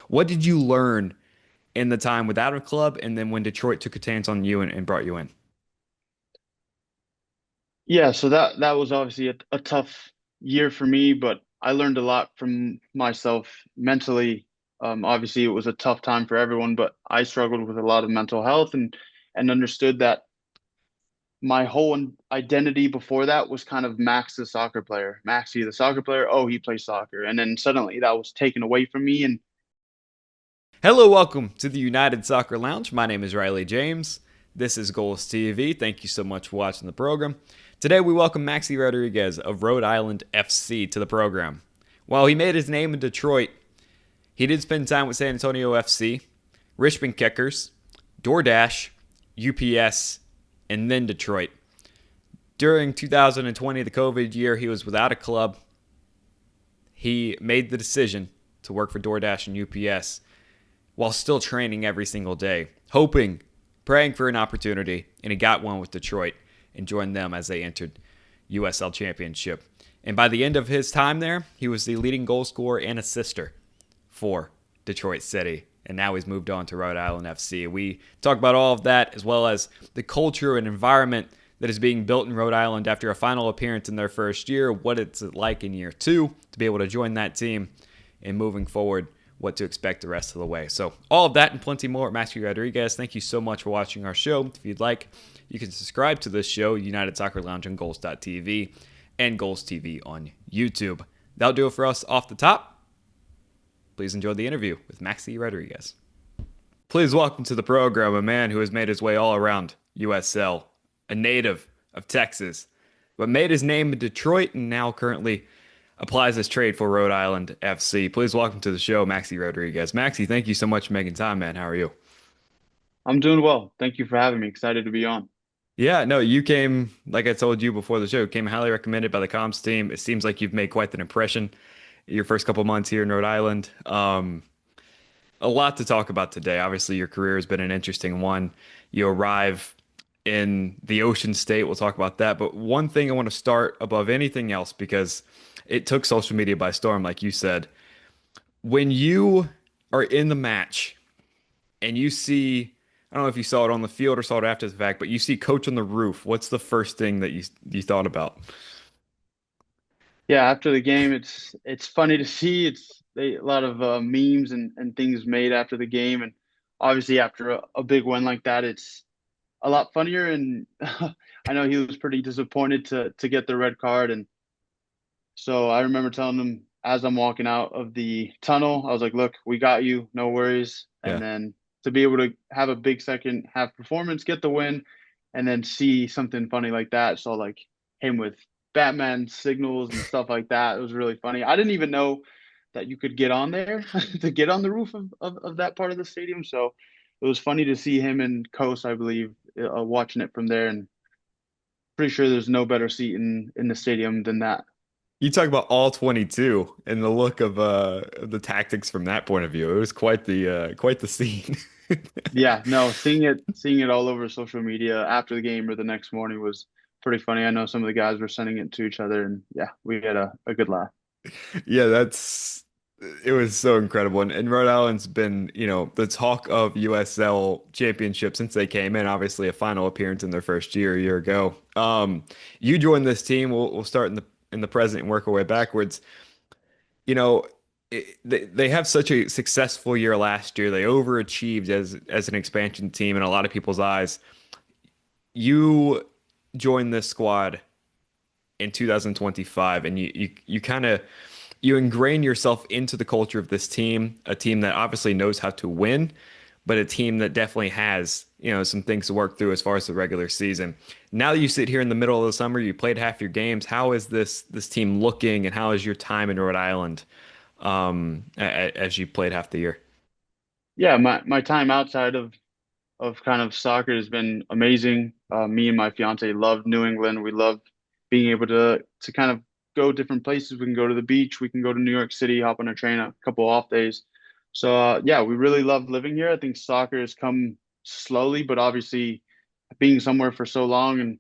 What did you learn in the time without a club, and then when Detroit took a chance on you and brought you in? Yeah, so that was obviously a tough year for me, but I learned a lot from myself mentally. Obviously, it was a tough time for everyone, but I struggled with a lot of mental health and understood that my whole identity before that was kind of Max the soccer player, Maxi the soccer player. Oh, he plays soccer, and then suddenly that was taken away from me, and Hello, welcome to the United Soccer Lounge. My name is Riley James. This is Goals TV. Thank you so much for watching the program. Today, we welcome Maxi Rodriguez of Rhode Island FC to the program. While he made his name in Detroit, he did spend time with San Antonio FC, Richmond Kickers, DoorDash, UPS, and then Detroit. During 2020, the COVID year, he was without a club. He made the decision to work for DoorDash and UPS while still training every single day, hoping, praying for an opportunity, and he got one with Detroit and joined them as they entered USL Championship. And by the end of his time there, he was the leading goal scorer and assister for Detroit City. And now he's moved on to Rhode Island FC. We talk about all of that as well as the culture and environment that is being built in Rhode Island after a final appearance in their first year, what it's like in year two to be able to join that team, and moving forward, what to expect the rest of the way. So all of that and plenty more at Maxi Rodriguez. Thank you so much for watching our show. If you'd like, you can subscribe to this show, United Soccer Lounge on Goals.tv and Goals TV on YouTube. That'll do it for us off the top. Please enjoy the interview with Maxi Rodriguez. Please welcome to the program a man who has made his way all around USL, a native of Texas, but made his name in Detroit and now currently applies his trade for Rhode Island FC. Please welcome to the show, Maxi Rodriguez. Maxi, thank you so much for making time, man. How are you? I'm doing well. Thank you for having me. Excited to be on. Yeah, no, you came, like I told you before the show, came highly recommended by the comms team. It seems like you've made quite an impression your first couple months here in Rhode Island. A lot to talk about today. Obviously, your career has been an interesting one. You arrive in the Ocean State. We'll talk about that. But one thing I want to start above anything else, because it took social media by storm, like you said. When you are in the match and you see, I don't know if you saw it on the field or saw it after the fact, but you see Coach on the roof. What's the first thing that you thought about? Yeah, after the game, it's funny to see. A lot of memes and things made after the game, and obviously after a big win like that, it's a lot funnier. And I know he was pretty disappointed to get the red card, and so I remember telling him as I'm walking out of the tunnel, I was like, "Look, we got you, no worries." And Yeah. then to be able to have a big second half performance, get the win, and then see something funny like that. So like him with Batman signals and stuff like that. It was really funny. I didn't even know that you could get on there to get on the roof of that part of the stadium. So it was funny to see him and Coast, I believe, watching it from there. And pretty sure there's no better seat in the stadium than that. You talk about all 22 and the look of the tactics from that point of view. It was quite the scene. Yeah, no, seeing it all over social media after the game or the next morning was pretty funny. I know some of the guys were sending it to each other, and yeah, we had a good laugh. Yeah, that's it was so incredible. And Rhode Island's been, the talk of USL Championship since they came in, obviously a final appearance in their first year a year ago. You joined this team. We'll start in the present and work our way backwards. You know, they have such a successful year last year. They overachieved as an expansion team in a lot of people's eyes. You joined this squad in 2025 and you kind of you ingrain yourself into the culture of this team, a team that obviously knows how to win, but a team that definitely has, some things to work through as far as the regular season. Now that you sit here in the middle of the summer, you played half your games. How is this team looking, and how is your time in Rhode Island as you played half the year? Yeah, my time outside of kind of soccer has been amazing. Me and my fiance love New England. We love being able to kind of go different places. We can go to the beach. We can go to New York City, hop on a train a couple off days. So yeah, we really love living here. I think soccer has come slowly, but obviously being somewhere for so long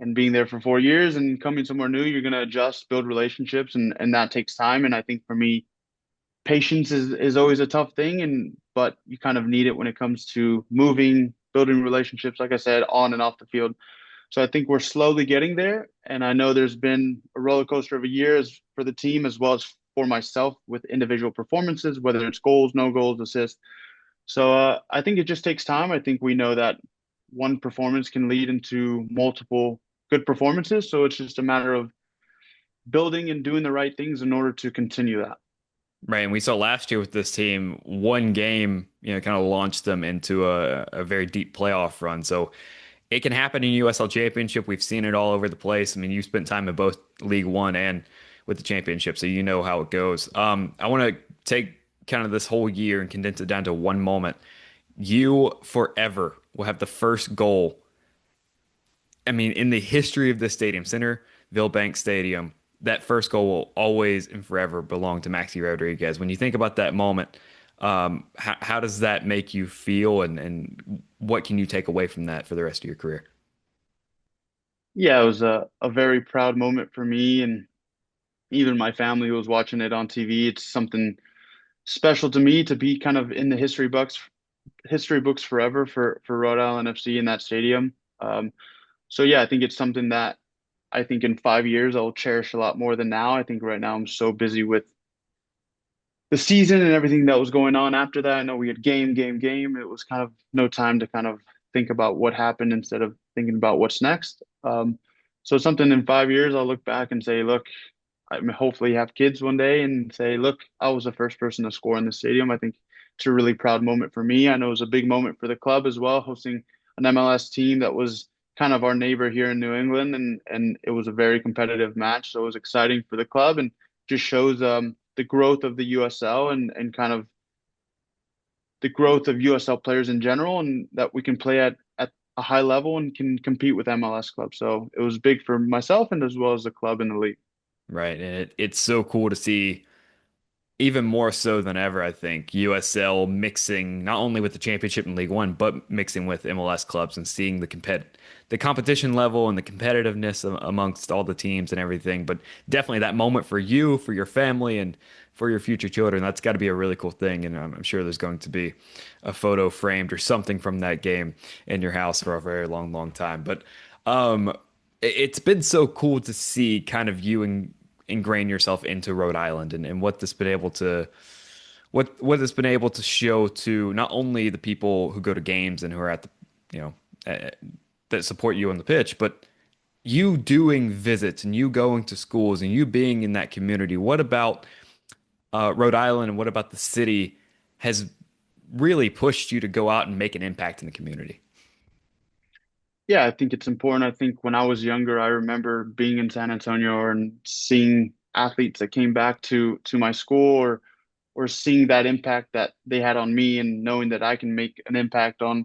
and being there for 4 years and coming somewhere new, you're gonna adjust, build relationships, and that takes time. And I think for me, patience is always a tough thing, and but you kind of need it when it comes to moving, building relationships, like I said, on and off the field. So I think we're slowly getting there, and I know there's been a roller coaster of a years for the team as well as for myself with individual performances, whether it's goals, no goals, assists. So I think it just takes time. I think we know that one performance can lead into multiple good performances. So it's just a matter of building and doing the right things in order to continue that. Right. And we saw last year with this team, one game, kind of launched them into a very deep playoff run. So it can happen in USL Championship. We've seen it all over the place. I mean, you spent time in both League One and with the championship, so you know how it goes. I want to take kind of this whole year and condense it down to one moment. You forever will have the first goal. I mean, in the history of the stadium, Centreville Bank Stadium, that first goal will always and forever belong to Maxi Rodriguez. When you think about that moment, how does that make you feel, and what can you take away from that for the rest of your career? Yeah, it was a very proud moment for me and even my family who was watching it on TV. It's something special to me to be kind of in the history books forever for Rhode Island FC in that stadium. So yeah, I think it's something that I think in 5 years I'll cherish a lot more than now. I think right now I'm so busy with the season and everything that was going on after that. I know we had game, game, game. It was kind of no time to kind of think about what happened instead of thinking about what's next. So something in 5 years I'll look back and say, look, I may hopefully have kids one day and say, look, I was the first person to score in the stadium. I think it's a really proud moment for me. I know it was a big moment for the club as well, hosting an MLS team that was kind of our neighbor here in New England, and it was a very competitive match. So it was exciting for the club and just shows the growth of the USL and kind of the growth of USL players in general, and that we can play at a high level and can compete with MLS clubs. So it was big for myself and as well as the club and the league. Right. And it's so cool to see, even more so than ever, I think, USL mixing not only with the championship in League One, but mixing with MLS clubs and seeing the competition level and the competitiveness amongst all the teams and everything. But definitely that moment for you, for your family, and for your future children, that's got to be a really cool thing. And I'm sure there's going to be a photo framed or something from that game in your house for a very long, long time. But um, it's been so cool to see kind of you and ingrain yourself into Rhode Island, and what this been able to what it's been able to show to not only the people who go to games and who are at the you know that support you on the pitch, but you doing visits and you going to schools and you being in that community. What about Rhode Island, and what about the city has really pushed you to go out and make an impact in the community? Yeah, I think it's important. I think when I was younger, I remember being in San Antonio and seeing athletes that came back to my school or seeing that impact that they had on me and knowing that I can make an impact on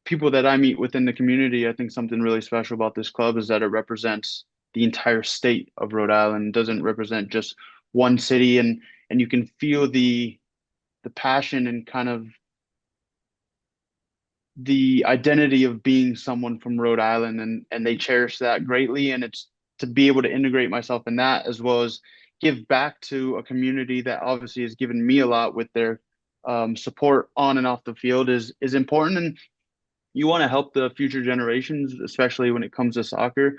people that I meet within the community. I think something really special about this club is that it represents the entire state of Rhode Island. It doesn't represent just one city, and you can feel the passion and kind of the identity of being someone from Rhode Island, and they cherish that greatly, and it's to be able to integrate myself in that as well as give back to a community that obviously has given me a lot with their support on and off the field is important. And you want to help the future generations, especially when it comes to soccer,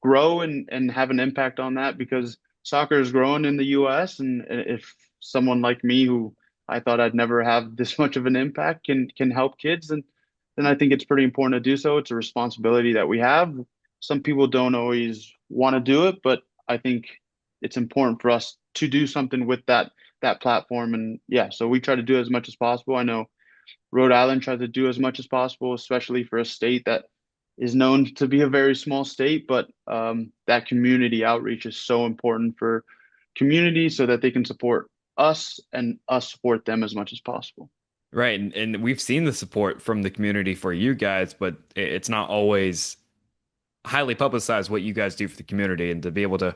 grow and have an impact on that, because soccer is growing in the US. And if someone like me, who I thought I'd never have this much of an impact, can help kids, then I think it's pretty important to do so. It's a responsibility that we have. Some people don't always want to do it, but I think it's important for us to do something with that platform. And yeah, so we try to do as much as possible. I know Rhode Island tries to do as much as possible, especially for a state that is known to be a very small state. But that community outreach is so important for communities so that they can support us and us support them as much as possible. Right. And we've seen the support from the community for you guys, but it's not always highly publicized what you guys do for the community, and to be able to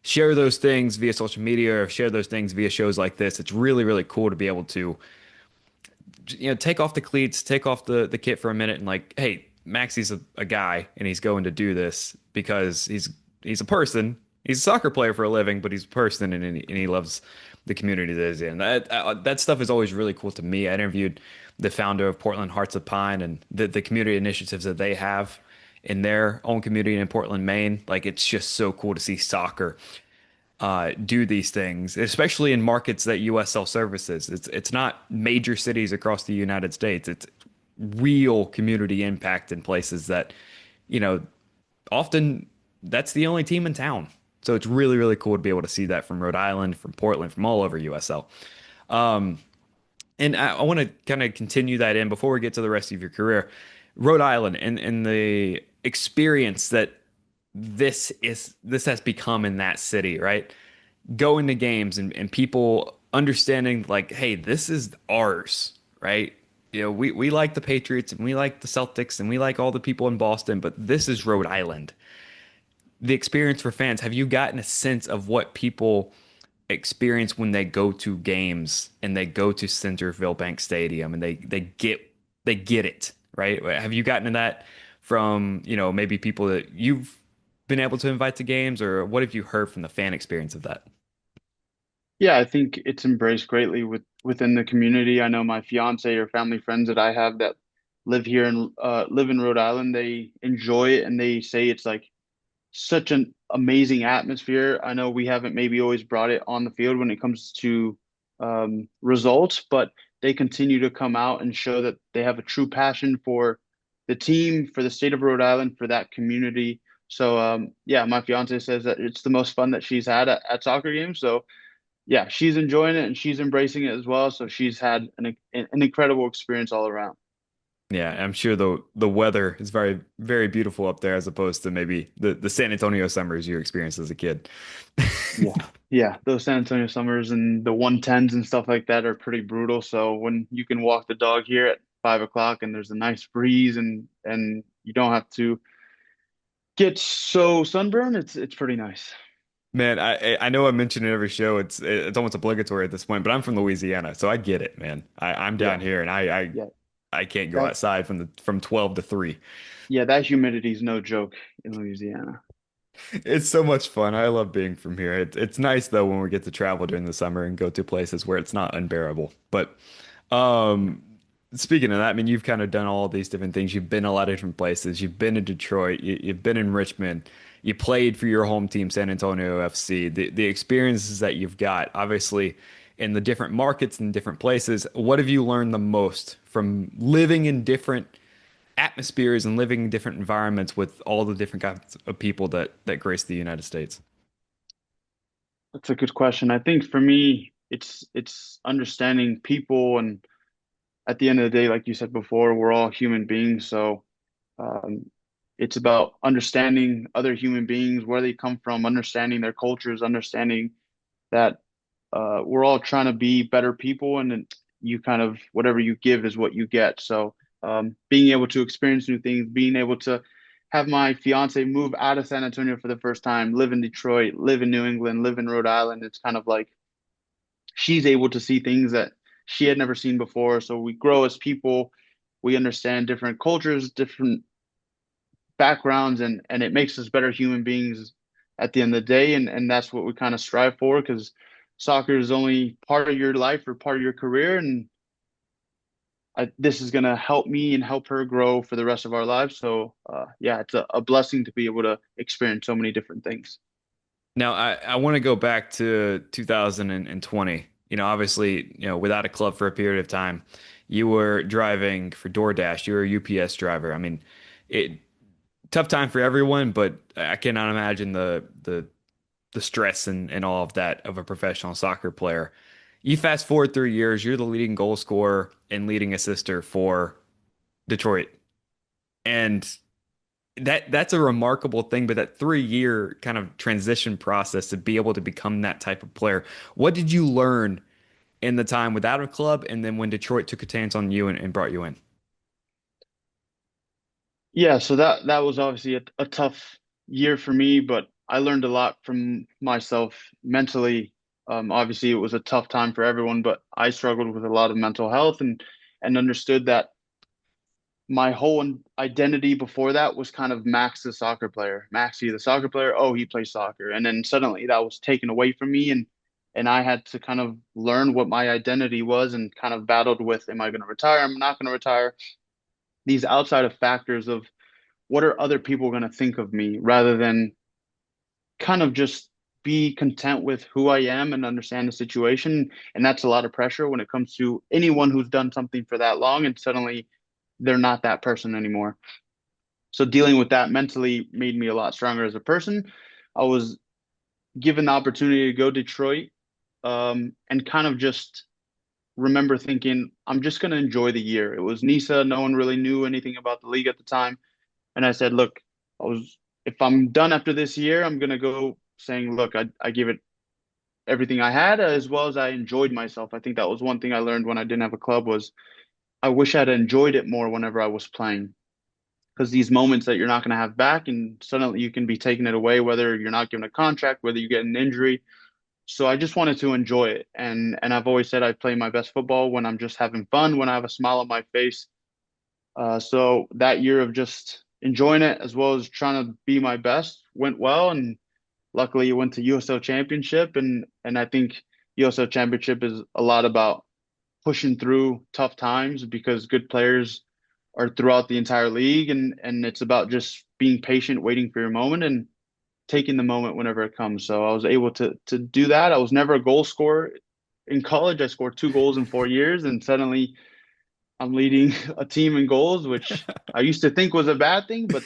share those things via social media or share those things via shows like this, it's really, really cool to be able to take off the cleats, take off the kit for a minute, and like, hey, Maxi's a guy, and he's going to do this because he's a person. He's a soccer player for a living, but he's a person, and he loves the community that is in. That stuff is always really cool to me. I interviewed the founder of Portland Hearts of Pine and the community initiatives that they have in their own community in Portland, Maine. Like it's just so cool to see soccer do these things, especially in markets that USL services. It's not major cities across the United States. It's real community impact in places that, you know, often that's the only team in town. So it's really, really cool to be able to see that from Rhode Island, from Portland, from all over USL. And I want to kind of continue that in before we get to the rest of your career. Rhode Island and the experience that this has become in that city, right? Going to games and people understanding like, hey, this is ours, right? We like the Patriots and we like the Celtics and we like all the people in Boston, but this is Rhode Island. The experience for fans, have you gotten a sense of what people experience when they go to games and they go to Centreville Bank Stadium and they get it, right? Have you gotten to that from, maybe people that you've been able to invite to games, or what have you heard from the fan experience of that? Yeah, I think it's embraced greatly within the community. I know my fiance or family friends that I have that live in Rhode Island, they enjoy it and they say it's like such an amazing atmosphere. I know we haven't maybe always brought it on the field when it comes to results, but they continue to come out and show that they have a true passion for the team, for the state of Rhode Island, for that community. So yeah, my fiance says that it's the most fun that she's had at soccer games. So yeah, she's enjoying it and she's embracing it as well. So she's had an incredible experience all around. Yeah, I'm sure the weather is very, very beautiful up there as opposed to maybe the San Antonio summers you experienced as a kid. Yeah. Yeah, those San Antonio summers and the 110s and stuff like that are pretty brutal. So when you can walk the dog here at 5 o'clock and there's a nice breeze and you don't have to get so sunburned, it's pretty nice. Man, I know I mention it every show. It's almost obligatory at this point, but I'm from Louisiana, so I get it, man. I'm down Yeah, here and yeah. I can't go That outside from 12 to 3. yeah, that humidity is no joke in Louisiana. It's so much fun. I love being from here. It's nice though when we get to travel during the summer and go to places where it's not unbearable. But um speaking of that, I mean you've kind of done all these different things. You've been a lot of different places. You've been in Detroit, you've been in Richmond, you played for your home team, San Antonio FC. The experiences that you've got, obviously in the different markets and different places, what have you learned the most from living in different atmospheres and living in different environments with all the different kinds of people that grace the United States? That's a good question. I think for me, it's understanding people, and at the end of the day, like you said before, we're all human beings. So um, it's about understanding other human beings, where they come from, understanding their cultures, understanding that we're all trying to be better people, and then you kind of whatever you give is what you get. So being able to experience new things, being able to have my fiance move out of San Antonio for the first time, live in Detroit, live in New England, live in Rhode Island, it's kind of like she's able to see things that she had never seen before. So we grow as people, we understand different cultures, different backgrounds, and it makes us better human beings at the end of the day. And that's what we kind of strive for because soccer is only part of your life or part of your career. And this is going to help me and help her grow for the rest of our lives. So, yeah, it's a blessing to be able to experience so many different things. Now, I want to go back to 2020. Obviously, without a club for a period of time, you were driving for DoorDash. You were a UPS driver. I mean, it tough time for everyone, but I cannot imagine the stress and all of that of a professional soccer player. You fast forward 3 years, you're the leading goal scorer and leading assister for Detroit. And that's a remarkable thing, but that 3 year kind of transition process to be able to become that type of player. What did you learn in the time without a club and then when Detroit took a chance on you and brought you in? Yeah, so that was obviously a tough year for me, but I learned a lot from myself mentally. Obviously, it was a tough time for everyone, but I struggled with a lot of mental health and understood that my whole identity before that was kind of Max the soccer player, Maxi the soccer player. Oh, he plays soccer, and then suddenly that was taken away from me, and I had to kind of learn what my identity was and kind of battled with, am I going to retire? I'm not going to retire. These outside of factors of what are other people going to think of me rather than kind of just be content with who I am and understand the situation. And that's a lot of pressure when it comes to anyone who's done something for that long and suddenly they're not that person anymore. So dealing with that mentally made me a lot stronger as a person. I was given the opportunity to go Detroit, and kind of just remember thinking, I'm just going to enjoy the year. It was NISA. No one really knew anything about the league at the time. And I said, look, if I'm done after this year, I'm going to go saying, look, I give it everything I had as well as I enjoyed myself. I think that was one thing I learned when I didn't have a club was I wish I'd enjoyed it more whenever I was playing. Because these moments that you're not going to have back, and suddenly you can be taking it away, whether you're not given a contract, whether you get an injury. So I just wanted to enjoy it, and I've always said I play my best football when I'm just having fun, when I have a smile on my face. So that year of just enjoying it as well as trying to be my best went well, and luckily it went to USL Championship, and I think USL Championship is a lot about pushing through tough times because good players are throughout the entire league, and it's about just being patient, waiting for your moment, and taking the moment whenever it comes. So I was able to do that. I was never a goal scorer in college. I scored 2 goals in 4 years, and suddenly I'm leading a team in goals, which I used to think was a bad thing, but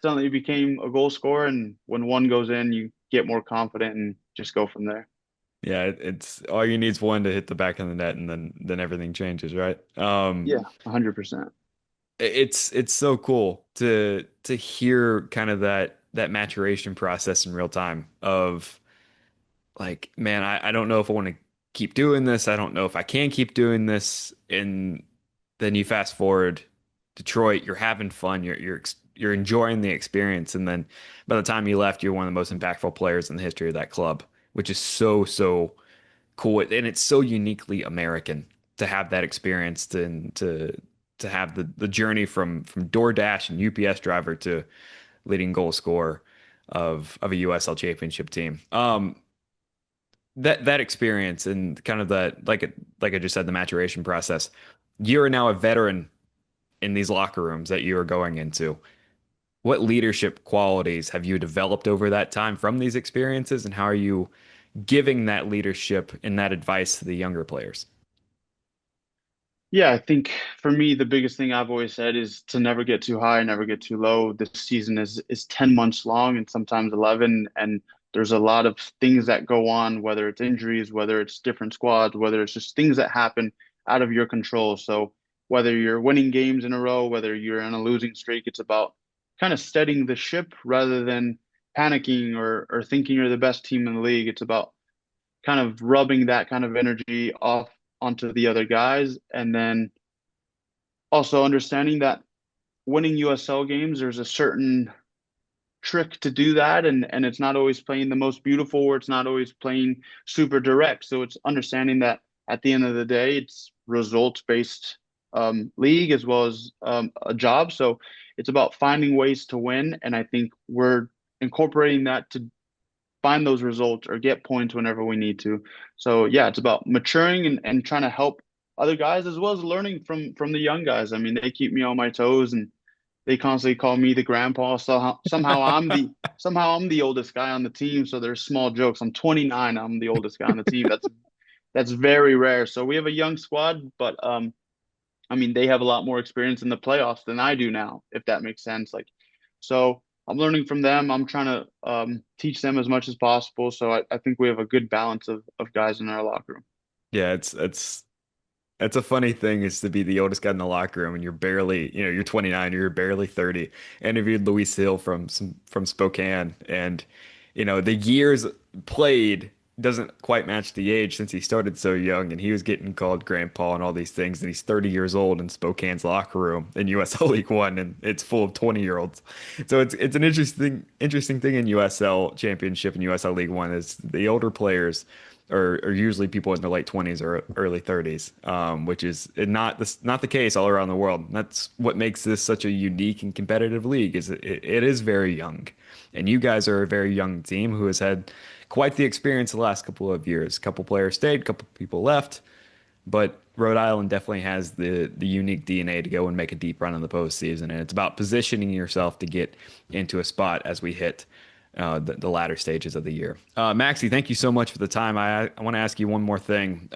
suddenly became a goal scorer. And when one goes in, you get more confident and just go from there. Yeah, it's all you need is one to hit the back of the net, and then everything changes, right? Yeah, 100%. It's so cool to hear kind of that maturation process in real time of like, man, I don't know if I want to keep doing this. I don't know if I can keep doing this. And then you fast forward Detroit, you're having fun, you're enjoying the experience, and then by the time you left, you're one of the most impactful players in the history of that club, which is so cool, and it's so uniquely American to have that experience to have the journey from DoorDash and UPS driver to leading goal scorer of a USL Championship team. That experience and kind of that like I just said, the maturation process. You're now a veteran in these locker rooms that you are going into. What leadership qualities have you developed over that time from these experiences, and how are you giving that leadership and that advice to the younger players? Yeah, I think for me, the biggest thing I've always said is to never get too high, never get too low. This season is 10 months long and sometimes 11, and there's a lot of things that go on, whether it's injuries, whether it's different squads, whether it's just things that happen out of your control. So whether you're winning games in a row, whether you're in a losing streak, it's about kind of steadying the ship rather than panicking or thinking you're the best team in the league. It's about kind of rubbing that kind of energy off onto the other guys. And then also understanding that winning USL games, there's a certain trick to do that. And it's not always playing the most beautiful or it's not always playing super direct. So it's understanding that at the end of the day, it's results based league as well as a job. So it's about finding ways to win. And I think we're incorporating that to find those results or get points whenever we need to. So yeah, it's about maturing and trying to help other guys as well as learning from the young guys. I mean, they keep me on my toes and they constantly call me the grandpa. So somehow I'm the oldest guy on the team. So there's small jokes. I'm 29. I'm the oldest guy on the team. That's very rare. So we have a young squad, but I mean, they have a lot more experience in the playoffs than I do now, if that makes sense. Like, so I'm learning from them. I'm trying to teach them as much as possible. So I think we have a good balance of guys in our locker room. Yeah, it's a funny thing is to be the oldest guy in the locker room and you're barely, you're 29, you're barely 30. I interviewed Luis Hill from Spokane, and the years played doesn't quite match the age since he started so young, and he was getting called grandpa and all these things, and he's 30 years old in Spokane's locker room in USL League One, and it's full of 20-year-olds. So it's an interesting thing in USL Championship and USL League One is the older players are usually people in their late 20s or early 30s, which is not the case all around the world. That's what makes this such a unique and competitive league. Is it is very young, and you guys are a very young team who has had quite the experience the last couple of years. A couple players stayed, a couple people left, but Rhode Island definitely has the unique DNA to go and make a deep run in the postseason, and it's about positioning yourself to get into a spot as we hit the latter stages of the year. Maxi, thank you so much for the time. I want to ask you one more thing.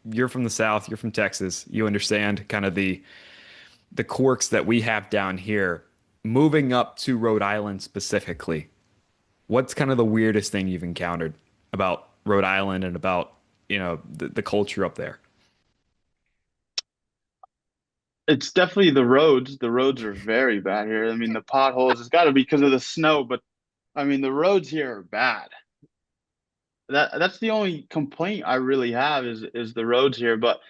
You're from the South, you're from Texas. You understand kind of the quirks that we have down here. Moving up to Rhode Island specifically, what's kind of the weirdest thing you've encountered about Rhode Island and about, the culture up there? It's definitely the roads. The roads are very bad here. I mean, the potholes, it's got to be because of the snow, but I mean, the roads here are bad. That's the only complaint I really have is the roads here, but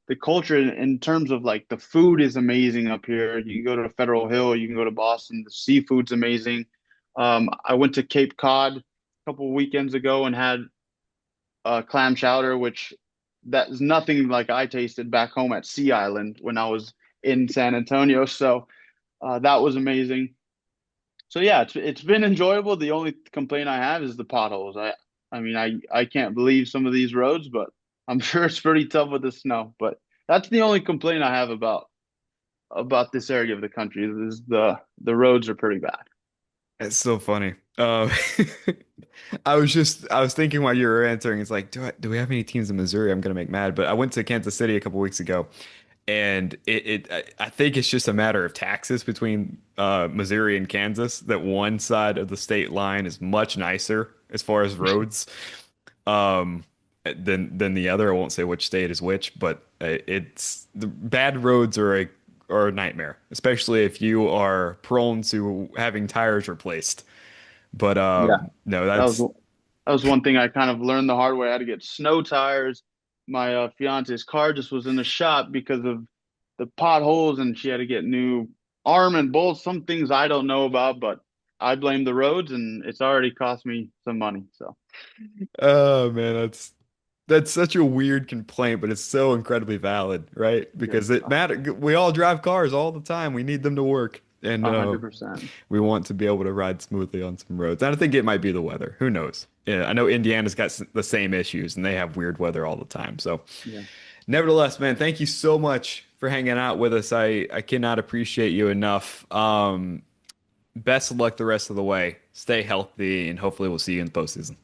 the culture in terms of like the food is amazing up here. You can go to Federal Hill, you can go to Boston. The seafood's amazing. I went to Cape Cod a couple of weekends ago and had clam chowder, which that is nothing like I tasted back home at Sea Island when I was in San Antonio. So that was amazing. So yeah, it's been enjoyable. The only complaint I have is the potholes. I mean I can't believe some of these roads, but I'm sure it's pretty tough with the snow. But that's the only complaint I have about this area of the country is the roads are pretty bad. It's so funny. I was thinking while you were answering, it's like, do we have any teams in Missouri I'm gonna make mad? But I went to Kansas City a couple weeks ago, and I think it's just a matter of taxes between Missouri and Kansas. That one side of the state line is much nicer as far as roads than the other. I won't say which state is which, but it's the bad roads are a nightmare, especially if you are prone to having tires replaced. But Yeah, no, that was that's that was one thing I kind of learned the hard way. I had to get snow tires. My fiance's car just was in the shop because of the potholes, and she had to get new arm and bolts. Some things I don't know about, but I blame the roads, and it's already cost me some money. So oh man, that's such a weird complaint, but it's so incredibly valid, right? yeah, Because it matter. We all drive cars all the time. We need them to work, and 100%. we want to be able to ride smoothly on some roads. And I think it might be the weather. Who knows? Yeah, I know Indiana's got the same issues, and they have weird weather all the time. So, Yeah. nevertheless, man, thank you so much for hanging out with us. I cannot appreciate you enough. Best of luck the rest of the way. Stay healthy, and hopefully we'll see you in the postseason.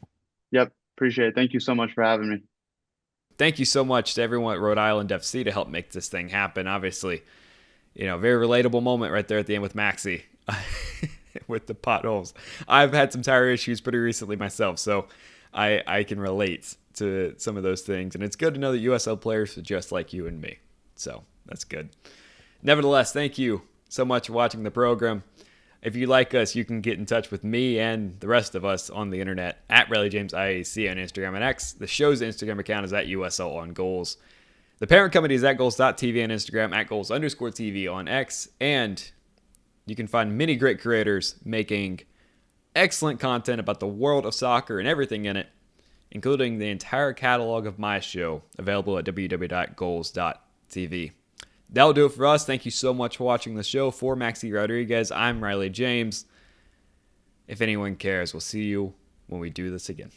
Yep. Appreciate it. Thank you so much for having me. Thank you so much to everyone at Rhode Island FC to help make this thing happen. Obviously, very relatable moment right there at the end with Maxi with the potholes. I've had some tire issues pretty recently myself, so I can relate to some of those things. And it's good to know that USL players are just like you and me. So that's good. Nevertheless, thank you so much for watching the program. If you like us, you can get in touch with me and the rest of us on the internet at RileyJamesIAC on Instagram and X. The show's Instagram account is at USL on Goals. The parent company is at goals.tv on Instagram, at goals_TV on X. And you can find many great creators making excellent content about the world of soccer and everything in it, including the entire catalog of my show, available at www.goals.tv. That'll do it for us. Thank you so much for watching the show. For Maxi Rodriguez, I'm Riley James. If anyone cares, we'll see you when we do this again.